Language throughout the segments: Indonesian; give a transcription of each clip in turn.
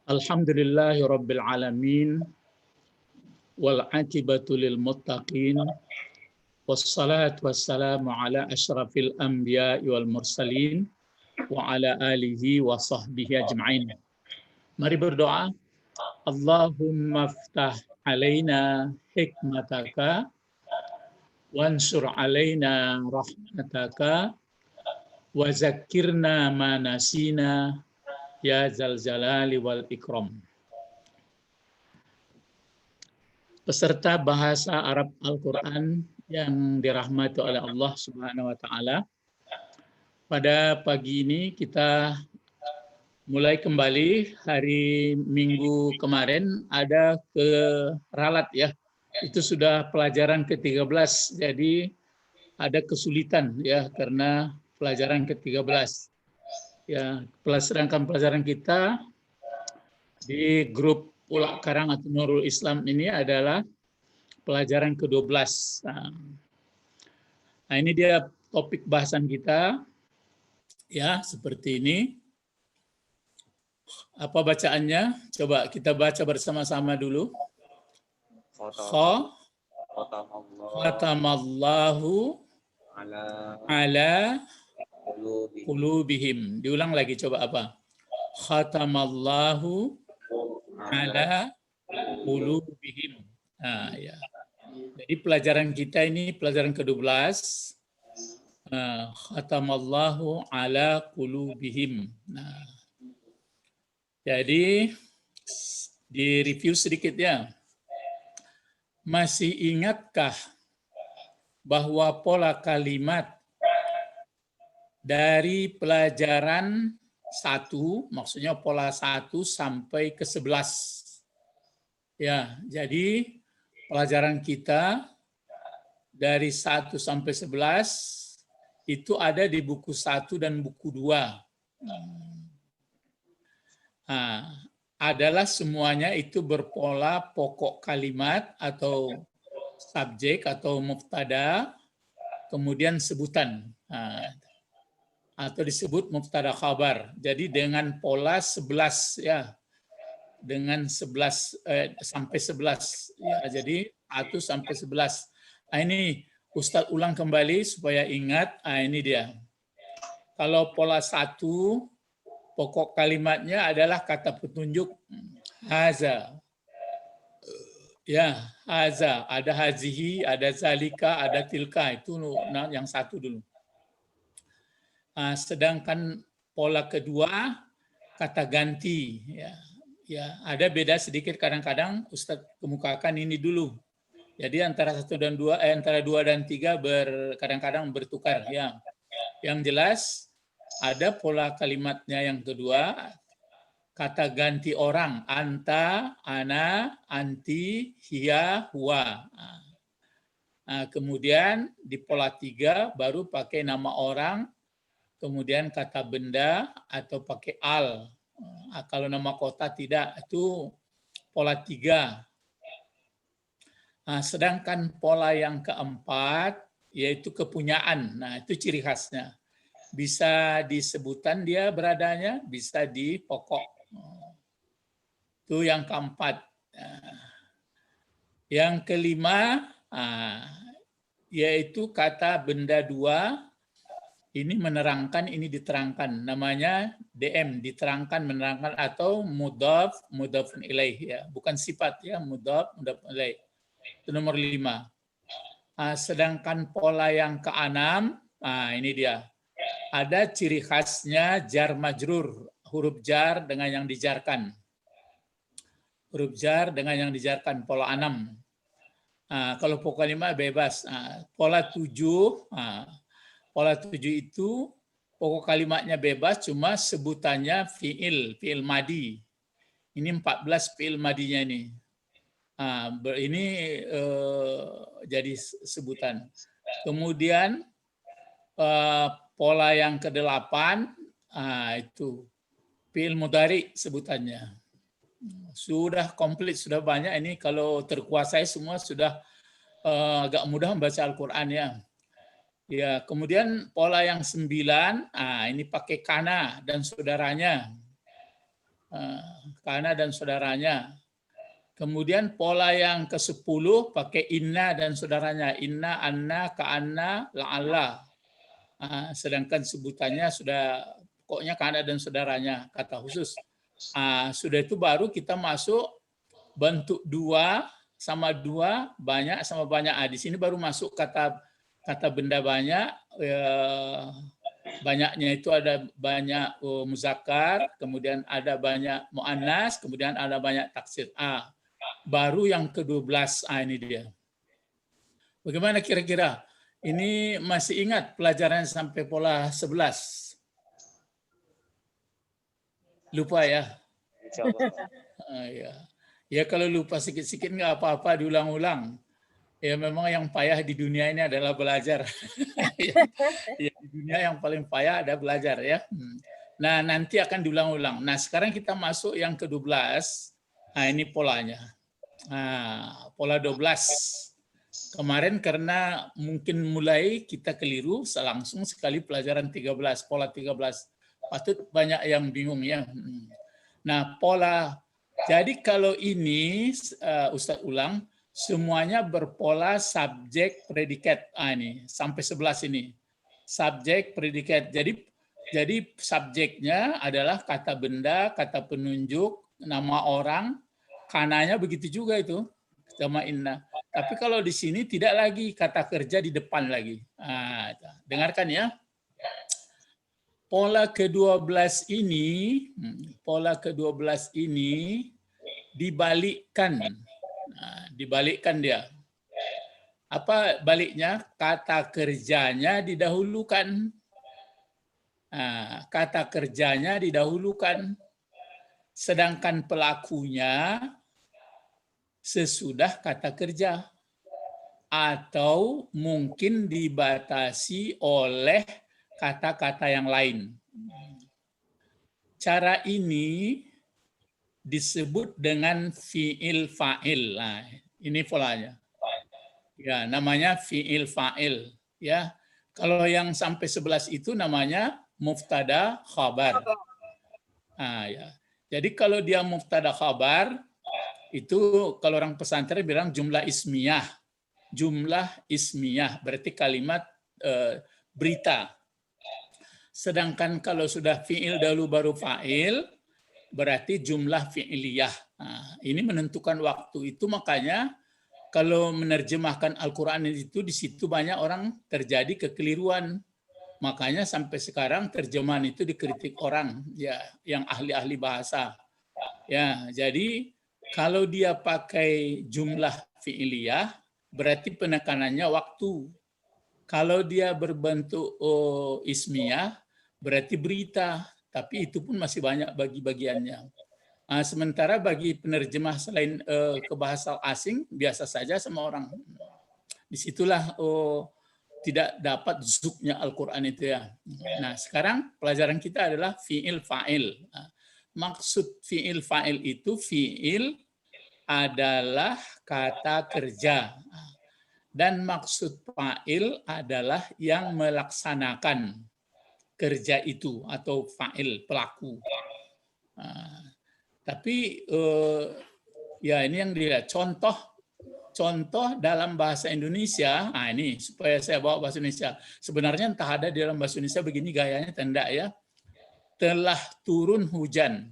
Alhamdulillahi Rabbil Alamin wal aqibatu lil muttaqin wassalatu wassalamu ala asyrafil anbiya'i wal mursalin wa ala alihi wa sahbihi ajma'in. Mari berdoa. Allahumma ftah alaina hikmataka wansur alaina rahmataka wa zakirna ma nasina ya zal jalali wal ikram. Peserta bahasa Arab Al-Quran yang dirahmati oleh Allah Subhanahu wa Ta'ala, pada pagi ini kita mulai kembali. Hari Minggu kemarin ada ke ralat ya, itu sudah pelajaran ke-13, jadi ada kesulitan ya karena pelajaran ke-13 ya. Sedangkan pelajaran kita di grup Ulak Karang atau Nurul Islam ini adalah pelajaran ke-12. Nah, ini dia topik bahasan kita ya, seperti ini. Apa bacaannya? Coba kita baca bersama-sama dulu. Khatamallahu ala qulubihim. Diulang lagi, coba apa? Khatamallahu ala qulubihim. Nah, ya. Jadi pelajaran kita ini pelajaran ke-12. Khatamallahu ala qulubihim. Nah, jadi di review sedikit ya. Masih ingatkah bahwa pola kalimat dari pelajaran 1, maksudnya pola 1 sampai ke 11. Ya, jadi pelajaran kita dari 1 sampai 11 itu ada di buku 1 dan buku 2. Nah, adalah semuanya itu berpola pokok kalimat atau subjek atau mubtada, kemudian sebutan. Nah, atau disebut mubtada khabar. Jadi dengan pola 11 ya. Dengan 11 sampai 11 ya, jadi 1 sampai 11. Nah, ini Ustadz ulang kembali supaya ingat. Nah, ini dia. Kalau pola 1, pokok kalimatnya adalah kata petunjuk haza. Ya, haza, ada hazihi, ada zalika, ada tilka, itu yang 1 dulu. Nah, sedangkan pola kedua kata ganti ya. Ya, ada beda sedikit, kadang-kadang Ustadz kemukakan ini dulu. Jadi antara 1 dan 2 antara 2 dan 3 kadang-kadang bertukar ya. Yang jelas ada pola kalimatnya yang kedua, kata ganti orang, anta, ana, anti, hiya, huwa. Nah, kemudian di pola 3 baru pakai nama orang, kemudian kata benda atau pakai al. Nah, kalau nama kota tidak, itu pola 3. Nah, sedangkan pola yang keempat yaitu kepunyaan. Nah, itu ciri khasnya. Bisa di sebutan dia beradanya, bisa di pokok. Itu yang keempat. Yang kelima, yaitu kata benda 2. Ini menerangkan, ini diterangkan. Namanya DM, diterangkan, menerangkan, atau mudhaf, mudhafun ilaih ya. Bukan sifat ya, mudhaf, mudhafun ilaih. Itu nomor 5. Sedangkan pola yang ke-6, ini dia. Ada ciri khasnya jar majrur, huruf jar dengan yang dijarkan. Huruf jar dengan yang dijarkan, pola 6. Kalau pola 5 bebas. Pola 7, pola 7 itu pokok kalimatnya bebas, cuma sebutannya fi'il madi. Ini 14 fi'il madinya ini. Ini jadi sebutan. Kemudian pola yang ke-8, itu fi'il mudhari sebutannya. Sudah komplit, sudah banyak. Ini kalau terkuasai semua sudah agak mudah membaca Al-Quran ya. Ya, kemudian pola yang 9, ini pakai kana dan saudaranya. Kana dan saudaranya. Kemudian pola yang ke-10 pakai inna dan saudaranya. Inna, anna, ka'anna, la'alla. Sedangkan sebutannya sudah pokoknya kana dan saudaranya, kata khusus. Sudah itu baru kita masuk bentuk 2 sama 2, banyak sama banyak. Di sini baru masuk kata benda banyak. Banyaknya itu ada banyak muzakkar, kemudian ada banyak muannas, kemudian ada banyak taksir. Baru yang ke-12, ini dia. Bagaimana kira-kira? Ini masih ingat pelajaran sampai pola 11? Lupa ya? Ya kalau lupa sikit-sikit nggak apa-apa, diulang-ulang. Ya memang yang payah di dunia ini adalah belajar. Ya, di dunia yang paling payah ada belajar ya. Nah nanti akan diulang-ulang. Nah sekarang kita masuk yang ke-12. Ini polanya. Pola 12. Kemarin karena mungkin mulai kita keliru, langsung sekali pelajaran 13, pola 13. Patut banyak yang bingung ya. Nah pola, jadi kalau ini Ustadz ulang, semuanya berpola subjek predikat. Ini sampai 11 ini. Subjek predikat. Jadi subjeknya adalah kata benda, kata penunjuk, nama orang, kananya begitu juga itu sama inna. Tapi kalau di sini tidak lagi kata kerja di depan lagi. Dengarkan ya. Pola ke-12 ini dibalikkan. Dibalikkan dia. Apa baliknya? Kata kerjanya didahulukan. Kata kerjanya didahulukan. Sedangkan pelakunya sesudah kata kerja. Atau mungkin dibatasi oleh kata-kata yang lain. Cara ini disebut dengan fi'il fa'il. Ini polanya. Ya, namanya fi'il fa'il. Ya, kalau yang sampai 11 itu namanya mubtada khabar. Ya. Jadi kalau dia mubtada khabar, itu kalau orang pesantren bilang jumlah ismiyah. Jumlah ismiyah berarti kalimat berita. Sedangkan kalau sudah fi'il dahulu baru fa'il, berarti jumlah fi'iliyah. Ini menentukan waktu. Itu makanya kalau menerjemahkan Al-Quran itu di situ banyak orang terjadi kekeliruan. Makanya sampai sekarang terjemahan itu dikritik orang ya yang ahli-ahli bahasa. Ya, jadi kalau dia pakai jumlah fi'iliyah berarti penekanannya waktu. Kalau dia berbentuk ismiyah berarti berita, tapi itu pun masih banyak bagi-bagiannya. Sementara bagi penerjemah selain ke bahasa asing biasa saja sama orang. Disitulah tidak dapat zuknya Al-Quran itu ya. Nah sekarang pelajaran kita adalah fi'il fa'il. Maksud fi'il fa'il itu fi'il adalah kata kerja. Dan maksud fa'il adalah yang melaksanakan kerja itu atau fa'il pelaku. Tapi ya ini yang dilihat contoh dalam bahasa Indonesia. Ini supaya saya bawa bahasa Indonesia. Sebenarnya entah ada di dalam bahasa Indonesia begini gayanya tanda ya. Telah turun hujan.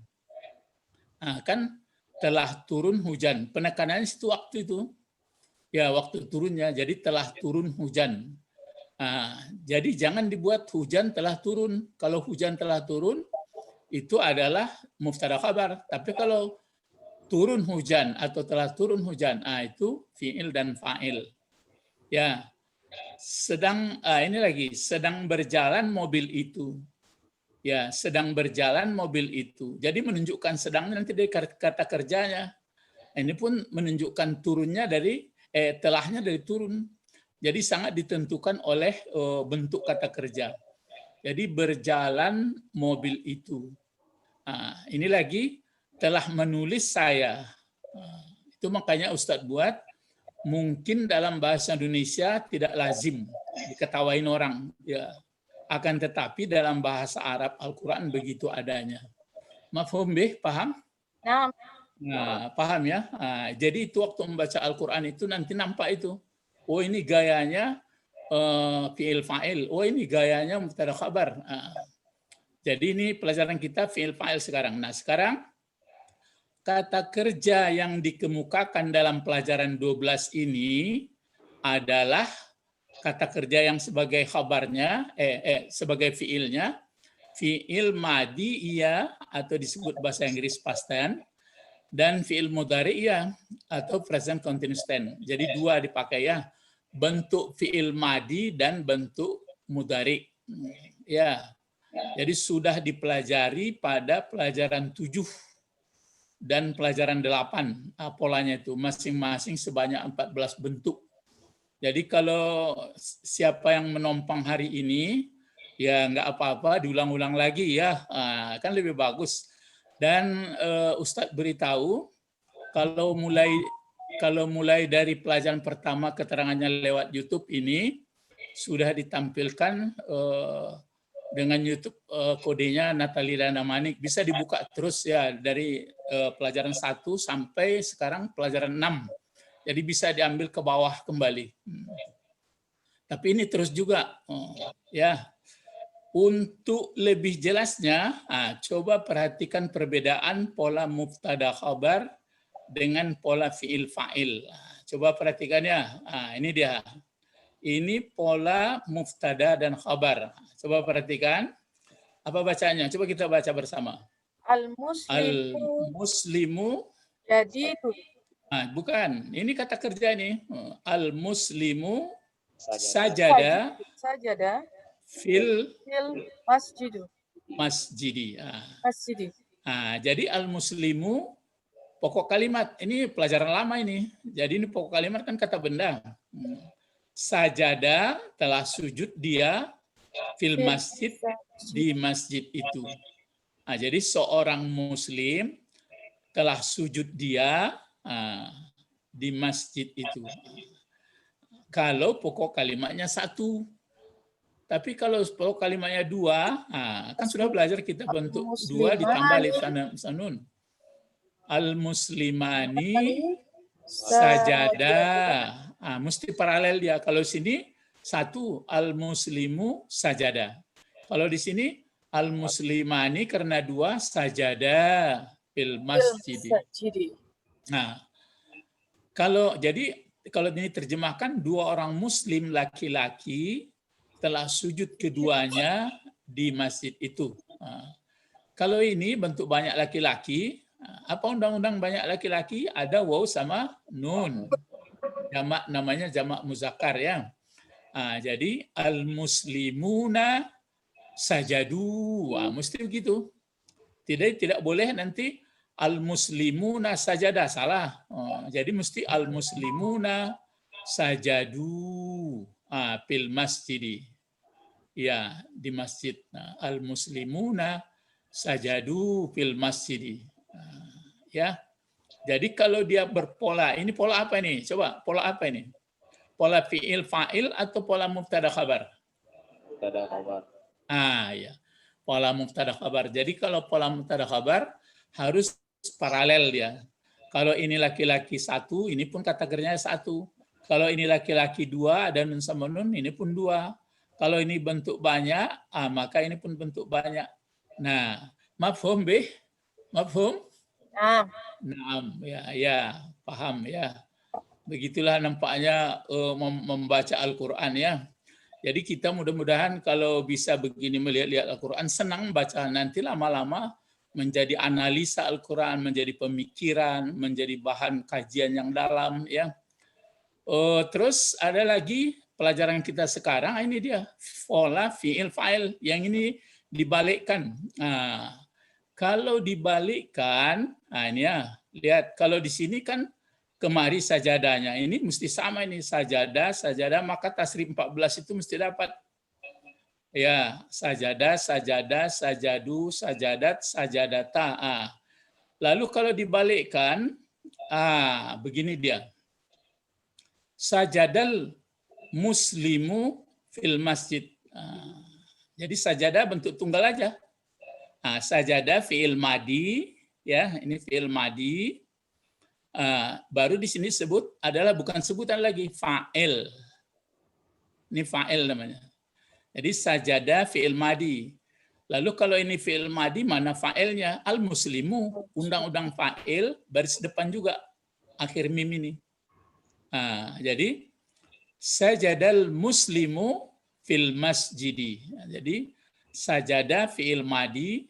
Kan telah turun hujan. Penekanannya itu waktu itu. Ya waktu turunnya. Jadi telah turun hujan. Jadi jangan dibuat hujan telah turun. Kalau hujan telah turun itu adalah mubtada khabar. Tapi kalau turun hujan atau telah turun hujan, itu fi'il dan fa'il. Ya, ini lagi sedang berjalan mobil itu. Ya, sedang berjalan mobil itu. Jadi menunjukkan sedang nanti dari kata kerjanya. Ini pun menunjukkan turunnya dari telahnya dari turun. Jadi sangat ditentukan oleh bentuk kata kerja. Jadi berjalan mobil itu. Ini lagi telah menulis saya. Itu makanya Ustadz buat mungkin dalam bahasa Indonesia tidak lazim diketawain orang, ya. Akan tetapi dalam bahasa Arab Al-Quran begitu adanya. Mafhum bih, paham? Nah, Nah, paham ya? Nah, jadi itu waktu membaca Al-Quran itu nanti nampak itu. Oh ini gayanya fi'il fa'il. Oh ini gayanya mubtada khabar. Nah, jadi ini pelajaran kita fi'il fa'il sekarang. Nah sekarang kata kerja yang dikemukakan dalam pelajaran 12 ini adalah kata kerja yang sebagai khabarnya, sebagai fi'ilnya, fi'il madi iya atau disebut bahasa Inggris past tense, dan fi'il mudhari iya atau present continuous tense. Jadi dua dipakai ya, bentuk fi'il madi dan bentuk mudhari. Ya, jadi sudah dipelajari pada pelajaran 7 dan pelajaran 8 polanya itu masing-masing sebanyak 14 bentuk. Jadi kalau siapa yang menompang hari ini ya nggak apa-apa diulang-ulang lagi ya, kan lebih bagus. Dan Ustadz beritahu kalau mulai dari pelajaran pertama keterangannya lewat YouTube ini sudah ditampilkan dengan YouTube kodenya Natalida Namanik, bisa dibuka terus ya dari pelajaran 1 sampai sekarang pelajaran 6. Jadi bisa diambil ke bawah kembali. Tapi ini terus juga ya. Untuk lebih jelasnya, coba perhatikan perbedaan pola mubtada khabar dengan pola fi'il fa'il. Coba perhatikan ya. Ini dia. Ini pola mubtada dan khabar. Coba perhatikan. Apa bacanya? Coba kita baca bersama. Al-muslimu. Jadi Bukan. Ini kata kerja ini. Al-muslimu sajada fil masjidi. Masjidi. Jadi al-muslimu pokok kalimat. Ini pelajaran lama ini. Jadi ini pokok kalimat kan kata benda. Sajada telah sujud dia fil masjid di masjid itu. Jadi seorang muslim telah sujud dia di masjid itu. Kalau pokok kalimatnya 1. Tapi kalau pokok kalimatnya 2, kan sudah belajar kita bentuk 2 ditambah alif sanun. Al-muslimani sajada. Mesti paralel dia. Kalau sini 1 al-muslimu sajada. Kalau di sini al-muslimani karena 2 sajada fil masjid. Nah, kalau ini terjemahkan 2 orang muslim laki-laki telah sujud keduanya di masjid itu. Kalau ini bentuk banyak laki-laki, apa undang-undang banyak laki-laki? Ada waw sama nun. Jamak namanya jamak muzakkar ya. Jadi al-muslimuna sajadu. Mesti begitu. Tidak boleh nanti al-muslimuna sajada, salah. Jadi mesti al-muslimuna sajadu fil masjidi. Ya, di masjid. Al-muslimuna sajadu fil masjidi. Ya. Jadi kalau dia berpola, ini pola apa ini? Coba, pola apa ini? Pola fi'il fa'il atau pola mubtada khabar? Mubtada khabar. Ya. Pola mubtada khabar. Jadi kalau pola mubtada khabar harus paralel dia. Kalau ini laki-laki 1, ini pun kategorinya 1. Kalau ini laki-laki 2, ada nun sama nun, ini pun 2. Kalau ini bentuk banyak, maka ini pun bentuk banyak. Nah, mafhum bih? Mafhum? Naam, ya, paham ya. Begitulah nampaknya membaca Al-Quran ya. Jadi kita mudah-mudahan kalau bisa begini melihat-lihat Al-Quran, senang baca, nanti lama-lama menjadi analisa Al-Quran, menjadi pemikiran, menjadi bahan kajian yang dalam ya. Terus ada lagi pelajaran kita sekarang, ini dia pola fi'il fa'il yang ini dibalikkan. Kalau dibalikkan, ini ya, lihat kalau di sini kan kemari sajadanya, ini mesti sama ini sajadah, maka tasrif 14 itu mesti dapat. Ya, sajadah, sajadu, sajadat, sajadata. Lalu kalau dibalikkan, begini dia. sajadal muslimu fil masjid. Jadi sajadah bentuk tunggal aja. Sajadah fi'il madi, ya, ini fi'il madi. Baru di sini sebut adalah bukan sebutan lagi, fa'il. Ini fa'il namanya. Jadi sajadah fi'il madi. Lalu kalau ini fi'il madi, mana fa'ilnya? Al-muslimu, undang-undang fa'il, baris depan juga, akhir mim ini. Jadi, sajadal muslimu fil masjidi. Jadi, sajadah fi'il madi,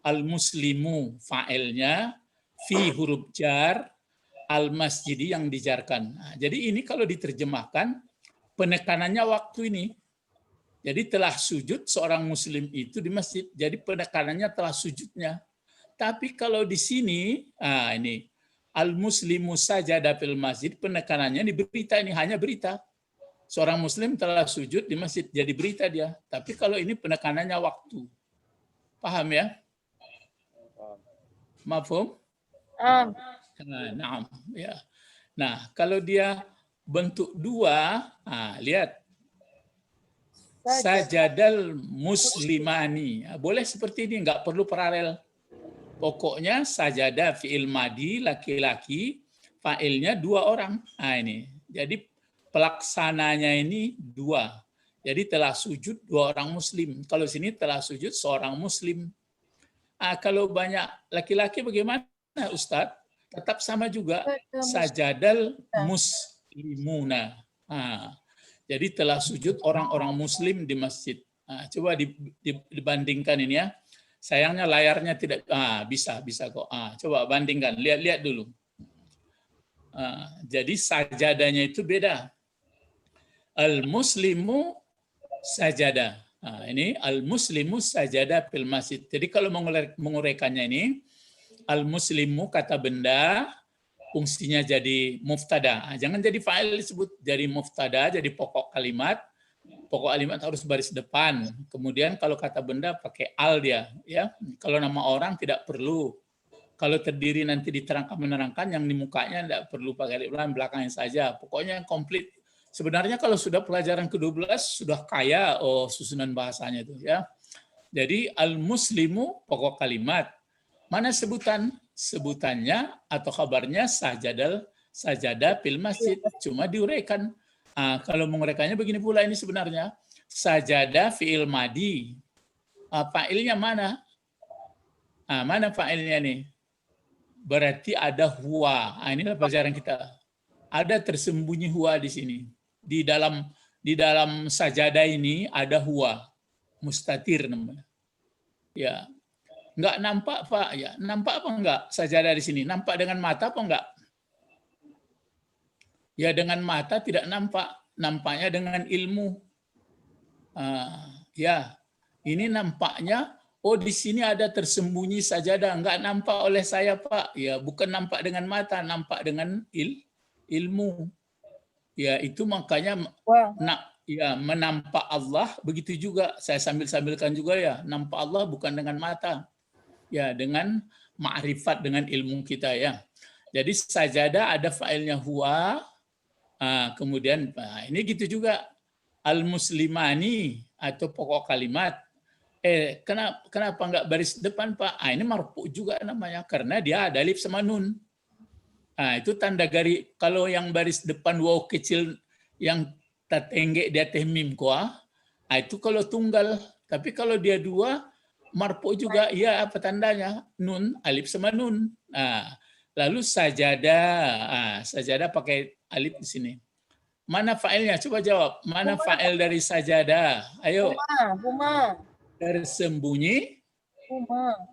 al-muslimu fa'ilnya, fi huruf jar, al-masjidi yang dijarkan. Jadi ini kalau diterjemahkan, penekanannya waktu ini. Jadi telah sujud seorang muslim itu di masjid. Jadi penekanannya telah sujudnya. Tapi kalau di sini, ini al-muslimu sajada fil masjid, penekanannya di berita ini, hanya berita. Seorang muslim telah sujud di masjid, jadi berita dia. Tapi kalau ini penekanannya waktu. Paham ya? Mafhum? Nah, ya. Nah, kalau dia bentuk dua, lihat. Sajadal muslimani. Boleh seperti ini, nggak perlu paralel. Pokoknya sajadah fi'il madi, laki-laki, fa'ilnya dua orang. Ini. Jadi pelaksananya ini dua. Jadi telah sujud dua orang muslim. Kalau sini telah sujud seorang muslim. Kalau banyak laki-laki bagaimana, Ustadz? Tetap sama juga. Sajadal muslimuna. Jadi telah sujud orang-orang muslim di masjid. Coba dibandingkan ini ya. Sayangnya layarnya tidak bisa kok. Coba bandingkan, lihat dulu. Jadi sajadanya itu beda. Al-muslimu sajada. Ini al-muslimu sajada fil masjid. Jadi kalau menguraikannya ini, al-muslimu kata benda, fungsinya jadi muftada. Jangan jadi fa'il disebut, jadi muftada, jadi pokok kalimat. Pokok kalimat harus baris depan. Kemudian kalau kata benda pakai al dia, ya. Kalau nama orang tidak perlu. Kalau terdiri nanti diterangkan menerangkan, yang di mukanya tidak perlu pakai alif lam, belakangnya saja. Pokoknya yang komplit. Sebenarnya kalau sudah pelajaran ke-12 sudah kaya susunan bahasanya itu, ya. Jadi al-muslimu pokok kalimat. Mana sebutan? Sebutannya atau kabarnya sajadah fil masjid, cuma diuraikan. Kalau menguraikannya begini pula ini sebenarnya. Sajadah fi'il madi. Fa'ilnya mana? Mana fa'ilnya nih? Berarti ada huwa. Inilah pelajaran kita. Ada tersembunyi huwa di sini. Di dalam sajadah ini ada huwa. Mustatir namanya. Ya. Enggak nampak, Pak. Ya, nampak apa enggak sajadah di sini? Nampak dengan mata apa enggak? Ya, dengan mata tidak nampak. Nampaknya dengan ilmu. Ya, ini nampaknya, di sini ada tersembunyi sajadah. Enggak nampak oleh saya, Pak. Ya, bukan nampak dengan mata, nampak dengan ilmu. Ya, itu makanya menampak Allah, begitu juga. Saya sambil-sambilkan juga ya. Nampak Allah bukan dengan mata. Ya, dengan ma'rifat, dengan ilmu kita ya. Jadi sajadah ada fa'ilnya huwa, kemudian ini gitu juga al-muslimani atau pokok kalimat. Kenapa enggak baris depan, Pak? Ini marfu juga namanya karena dia ada alif sama nun. Itu tanda garis. Kalau yang baris depan waw kecil yang tatengge dia teh mim kuah, itu kalau tunggal. Tapi kalau dia dua marfu juga, ya apa tandanya? Nun, alif sama nun. Lalu sajadah, sajadah pakai alif di sini. Mana fa'ilnya? Coba jawab. Mana fa'il dari sajadah? Ayo. Huma. Tersembunyi.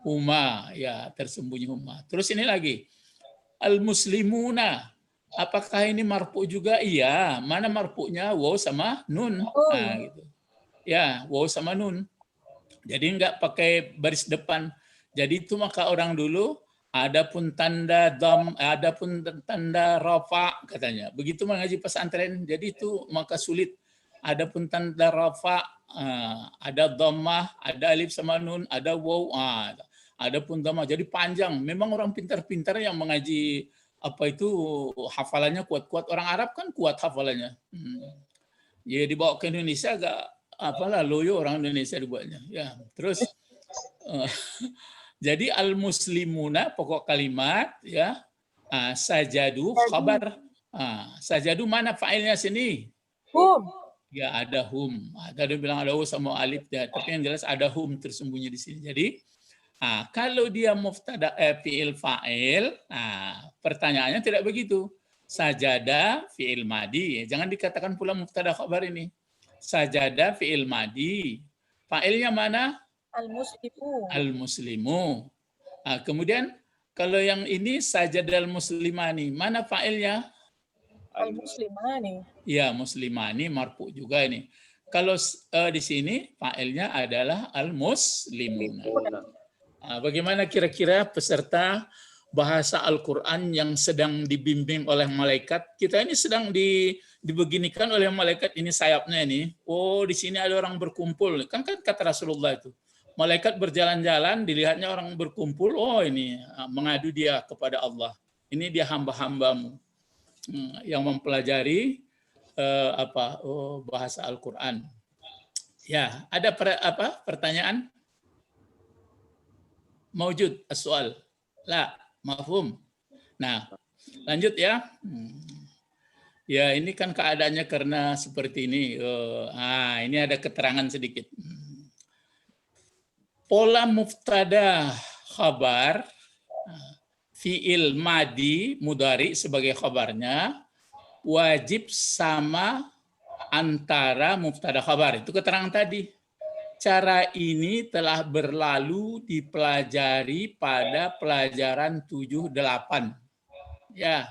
Huma. Ya, tersembunyi huma. Terus ini lagi. Al-muslimuna. Apakah ini marfu juga? Iya. Mana marfunya? Waw sama nun. Gitu. Ya, waw sama nun. Jadi enggak pakai baris depan. Jadi itu maka orang dulu adapun tanda dham, adapun tanda rafa katanya. Begitu mengaji pesantren. Jadi itu maka sulit. Adapun tanda rafa, ada dhammah, ada alif sama nun, ada waw, adapun dhammah. Jadi panjang. Memang orang pintar-pintar yang mengaji apa itu hafalannya kuat-kuat. Orang Arab kan kuat hafalannya. Ya dibawa ke Indonesia agak apalah loyo orang Indonesia dibuatnya. Ya, terus jadi al-muslimuna pokok kalimat ya. Sajadu khabar. Sajadu mana fa'ilnya sini? Hum. Ya ada hum. Tadi bilang ada sama alif ya, tapi yang jelas ada hum tersembunyi di sini. Jadi kalau dia muftada fi'il fa'il, pertanyaannya tidak begitu. Sajada fi'il madi. Jangan dikatakan pula muftada khabar ini. Sajada fi'il madi. Fa'ilnya mana? Al-muslimu. Al-muslimu. Kemudian kalau yang ini sajadal muslimani, mana fa'ilnya? Al-muslimani. Ya, muslimani marfu juga ini. Kalau di sini fa'ilnya adalah al-muslimuna. Bagaimana kira-kira peserta bahasa Al-Quran yang sedang dibimbing oleh malaikat? Kita ini sedang dibeginikan oleh malaikat, ini sayapnya ini. Oh, di sini ada orang berkumpul. Kan kata Rasulullah itu. Malaikat berjalan-jalan, dilihatnya orang berkumpul. Oh, ini mengadu dia kepada Allah. Ini dia hamba-hambamu yang mempelajari bahasa Al-Quran. Ya, ada pertanyaan? Maujud as-soal. La, mafhum. Nah, lanjut ya. Ya, ini kan keadaannya karena seperti ini. Ini ada keterangan sedikit. Pola muftada khabar, fi'il madi mudhari sebagai khabarnya wajib sama antara muftada khabar. Itu keterangan tadi. Cara ini telah berlalu dipelajari pada pelajaran 7-8. Ya,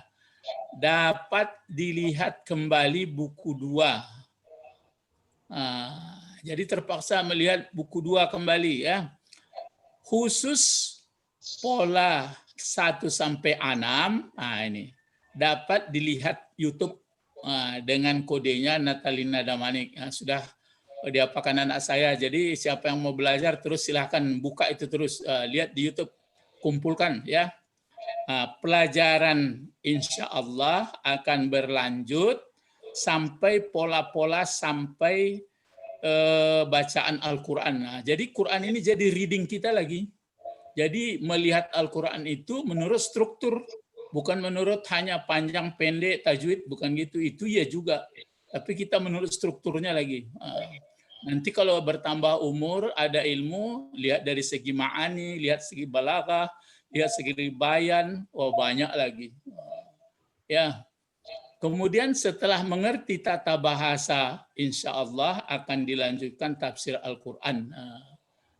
dapat dilihat kembali buku 2. Jadi terpaksa melihat buku 2 kembali ya. Khusus pola 1-6, ini dapat dilihat YouTube dengan kodenya Natalina Damanik. Sudah diapakan anak saya. Jadi siapa yang mau belajar terus silahkan buka itu terus, lihat di YouTube, kumpulkan ya. Pelajaran insya Allah akan berlanjut sampai pola-pola sampai bacaan Al-Quran. Jadi Quran ini jadi reading kita lagi. Jadi melihat Al-Quran itu menurut struktur, bukan menurut hanya panjang pendek tajwid, bukan gitu. Itu ya juga. Tapi kita menurut strukturnya lagi. Nanti kalau bertambah umur, ada ilmu, lihat dari segi ma'ani, lihat segi balaghah, lihat segi bayan, banyak lagi. Ya. Kemudian setelah mengerti tata bahasa, insya Allah akan dilanjutkan tafsir Al-Quran.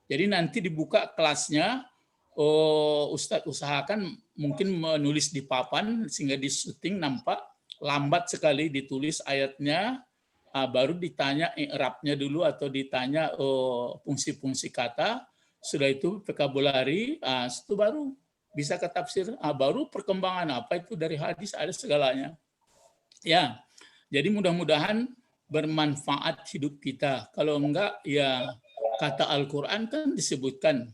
Jadi nanti dibuka kelasnya, Ustadz usahakan mungkin menulis di papan sehingga di syuting nampak lambat sekali ditulis ayatnya, baru ditanya i'rabnya dulu atau ditanya fungsi-fungsi kata, sudah itu vocabulary, itu baru bisa ke tafsir, baru perkembangan apa itu dari hadis ada segalanya. Ya, jadi mudah-mudahan bermanfaat hidup kita. Kalau enggak, ya kata Al-Quran kan disebutkan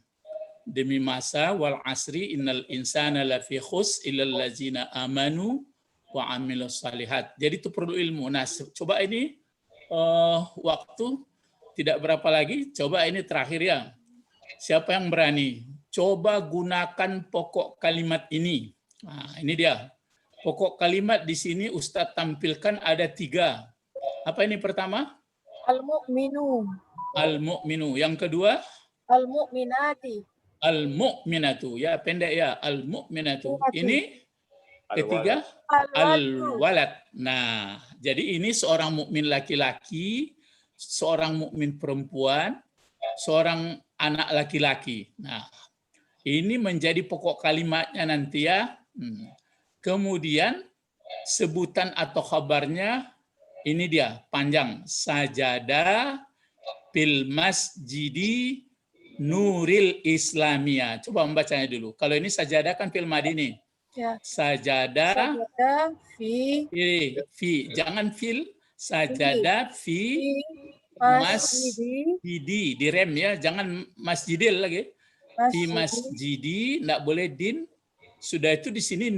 demi masa wal asri innal insana lafi khus illal ladzina amanu wa amilus salihat. Jadi itu perlu ilmu. Nah, coba ini waktu tidak berapa lagi. Coba ini terakhir ya. Siapa yang berani? Coba gunakan pokok kalimat ini. Nah, ini dia. Pokok kalimat di sini Ustadz tampilkan ada 3. Apa ini pertama? Al-mu'minu. Al-mu'minu. Yang kedua? Al-mu'minati. Al-mu'minatu. Ya, pendek ya. Al-mu'minatu. Ini ketiga? Al-walad. Nah, jadi ini seorang mukmin laki-laki, seorang mukmin perempuan, seorang anak laki-laki. Nah, ini menjadi pokok kalimatnya nanti ya. Kemudian sebutan atau kabarnya ini dia panjang, sajada fil masjidi nuril islamiyah. Coba membacanya dulu. Kalau ini sajada kan fil madi nih. Ya. Sajada fi jangan fil, sajada fi masjidi, direm ya, jangan masjidil lagi. Fi masjidi, enggak boleh din. Sudah itu di sini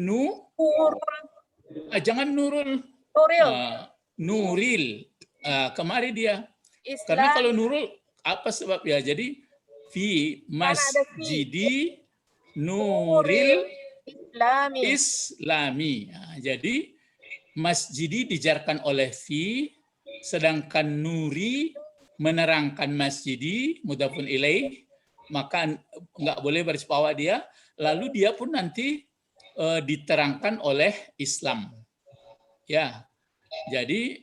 Jangan Nurul. Nuril. Nuril. Kemari dia. Karena kalau Nurul, apa sebabnya? Jadi, fi masjidi Nuril Islami. Jadi, masjidi dijarkan oleh fi, sedangkan Nuri menerangkan masjidi, mudhafun ilaih, maka nggak boleh baris bawah dia. Lalu dia pun nanti diterangkan oleh Islam. Ya, jadi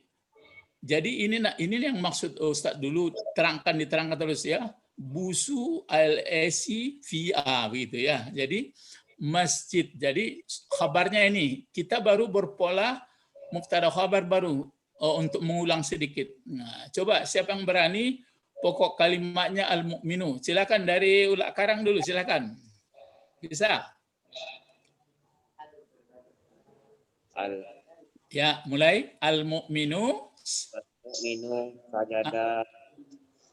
ini yang maksud Ustadz dulu diterangkan terus ya. Busu al-esi fi'a begitu ya. Jadi masjid. Jadi kabarnya ini kita baru berpola mubtada khabar baru untuk mengulang sedikit. Nah, coba siapa yang berani pokok kalimatnya al-mu'minu. Silakan dari Ulak Karang dulu, silakan. Bisa? Ya, mulai al-mu'minu. Mu'minu sajada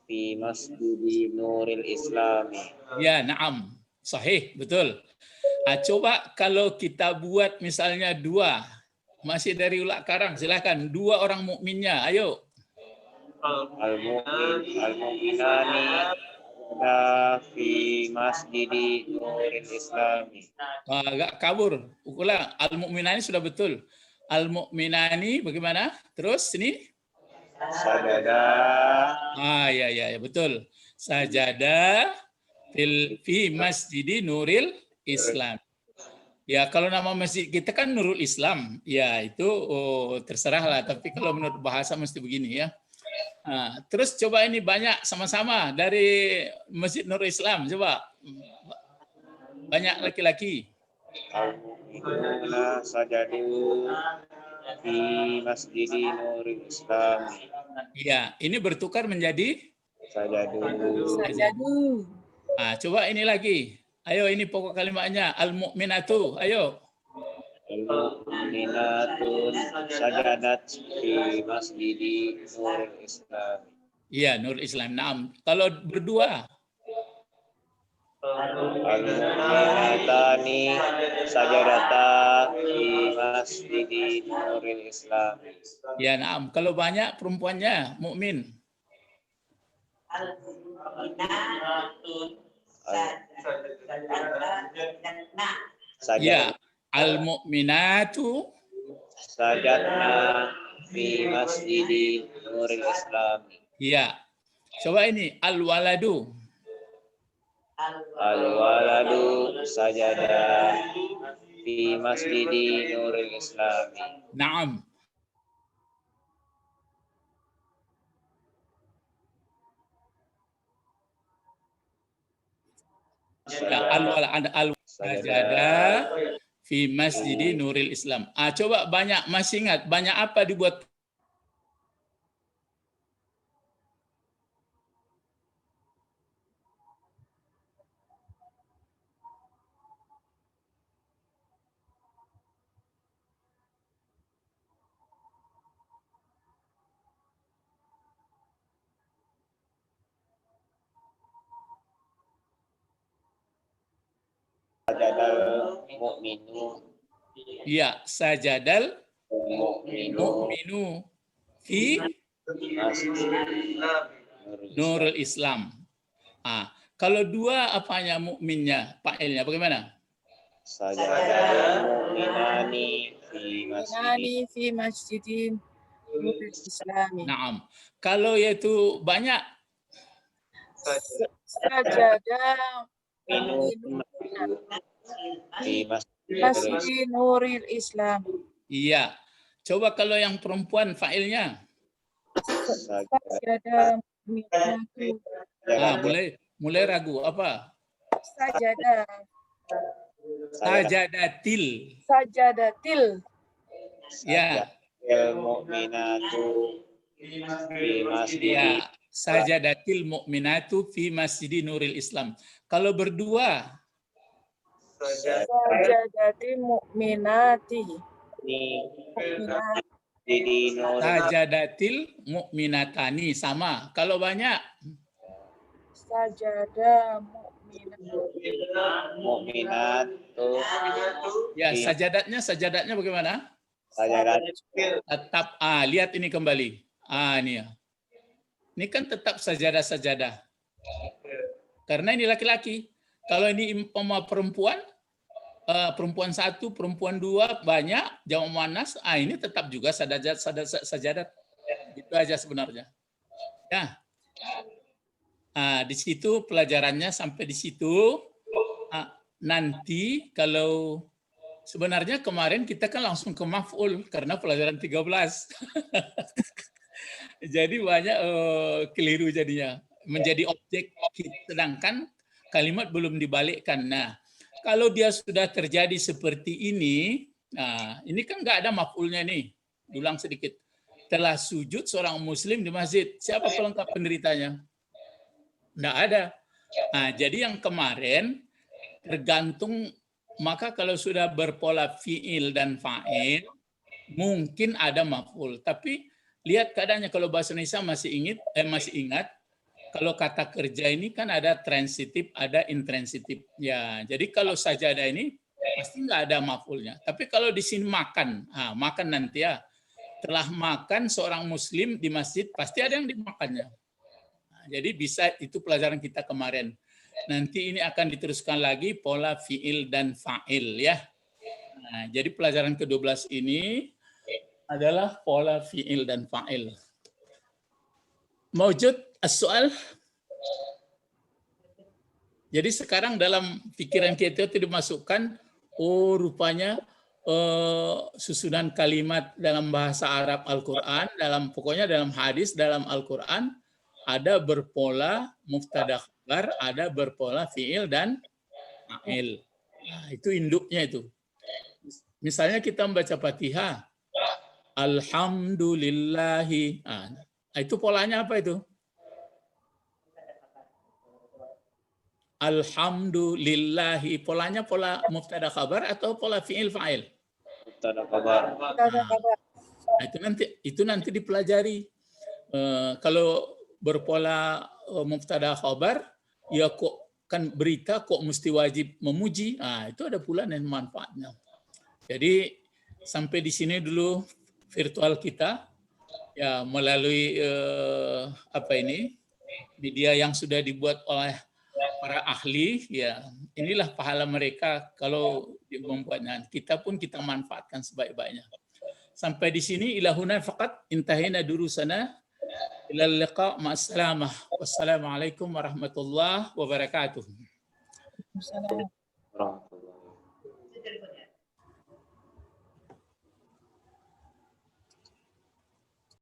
fi masjidi Nuril Islami. Ya, na'am. Sahih, betul. Coba kalau kita buat misalnya dua, masih dari Ulak Karang, silakan. Dua orang mukminnya, ayo. Al-mu'minani fi masjidi Nuril Islami. Agak kabur. Ulang. Al-mu'minani sudah betul. Al-mu'minani bagaimana? Terus ini? Sajada. Ya, betul. Sajada fi masjidi Nuril Islam. Ya, kalau nama masjid kita kan Nurul Islam. Ya, itu terserah lah. Tapi kalau menurut bahasa mesti begini ya. Nah, terus coba ini banyak sama-sama dari Masjid Nurul Islam. Coba. Banyak laki-laki. Al-mu'minuna sajadu fi masjidi Nuril Islami. Iya, ini bertukar menjadi Sajadu. Coba ini lagi. Ayo, ini pokok kalimatnya al-mu'minatu. Ayo. Al-mu'minatun sajadat fi masjidi Nuril Islami. Iya, Nurul Islam. Naam. Kalau berdua. Al-mu'minatani sajadata fi masjidi Nuril Islami. Ya, naam. Kalau banyak perempuannya mukmin. Ya, al-mu'minatu sajadna fi masjidi Nuril Islami. Ya. Coba ini al-waladu. Al-waladu sajada fi masjidi Nuril Islami. Naam. Ya, al-sajada fi masjidi Nuril Islam. Coba banyak masih ingat banyak apa dibuat Sajadal mu'minu. Ya, sajadal Mu'minu mu'minu fi Nurul Islam. Kalau dua apanya mukminnya, fa'ilnya bagaimana? sajadal mu'minani fi masjidin Nuril Islami. Naam. Kalau yaitu banyak Sajadah fi masjid Nuril Islam. Iya. Coba kalau yang perempuan fa'ilnya. Sajadah mu'minatu. Mulai ragu apa? Sajadah. Sajadatil. Ya. Mu'minatu fi masjidi. Ya. Sajadatil mu'minatu fi masjidi Nuril Islam. Kalau berdua. Sajadatil mu'minati. Sajadatil mu'minatani sama. Kalau banyak sajadah Mu'minatu. Ya, sajadatnya bagaimana? Sajadat. Tetap, lihat ini kembali. Ini ya. Ini kan tetap sajadah. Karena ini laki-laki. Kalau ini umpama perempuan, perempuan 1, perempuan 2 banyak, jamak muannas, ini tetap juga sajadat. Itu aja sebenarnya. Ya. Di situ pelajarannya sampai di situ. Nanti kalau sebenarnya kemarin kita kan langsung ke maf'ul karena pelajaran 13. Jadi banyak keliru jadinya. Menjadi objek, sedangkan kalimat belum dibalikkan. Nah, kalau dia sudah terjadi seperti ini, ini kan nggak ada maf'ulnya nih. Ulang sedikit. Telah sujud seorang muslim di masjid. Siapa pelengkap penderitanya? Nggak ada. Jadi yang kemarin tergantung, maka kalau sudah berpola fi'il dan fa'il, mungkin ada maf'ul. Tapi lihat keadaannya, kalau bahasa Indonesia masih ingat, kalau kata kerja ini kan ada transitif, ada intransitif. Ya, jadi kalau sajadah ini pasti nggak ada maf'ulnya. Tapi kalau di sini makan, makan nanti ya. Telah makan seorang muslim di masjid, pasti ada yang dimakannya. Jadi bisa, itu pelajaran kita kemarin. Nanti ini akan diteruskan lagi pola fi'il dan fa'il ya. Jadi pelajaran ke-12 ini adalah pola fi'il dan fa'il. Mawjud as-soal? Jadi sekarang dalam pikiran kita itu dimasukkan, rupanya susunan kalimat dalam bahasa Arab Al-Quran, pokoknya dalam hadis, dalam Al-Quran, ada berpola mubtada khabar, ada berpola fi'il dan fa'il. Itu induknya itu. Misalnya kita membaca Fatihah, alhamdulillahi. Itu polanya apa itu? Alhamdulillahi. Polanya pola mubtada khabar atau pola fi'il fa'il? Mubtada khabar. Itu nanti dipelajari. Kalau berpola mubtada khabar, ya kok kan berita kok mesti wajib memuji. Itu ada pula dan manfaatnya. Jadi sampai di sini dulu virtual kita ya, melalui media yang sudah dibuat oleh para ahli ya. Inilah pahala mereka kalau membuatnya. Kita pun kita manfaatkan sebaik-baiknya. Sampai di sini ilahuna faqat intahina durusana. Ilal liqa' ma'assalamah. Wassalamualaikum warahmatullahi wabarakatuh. Assalamualaikum.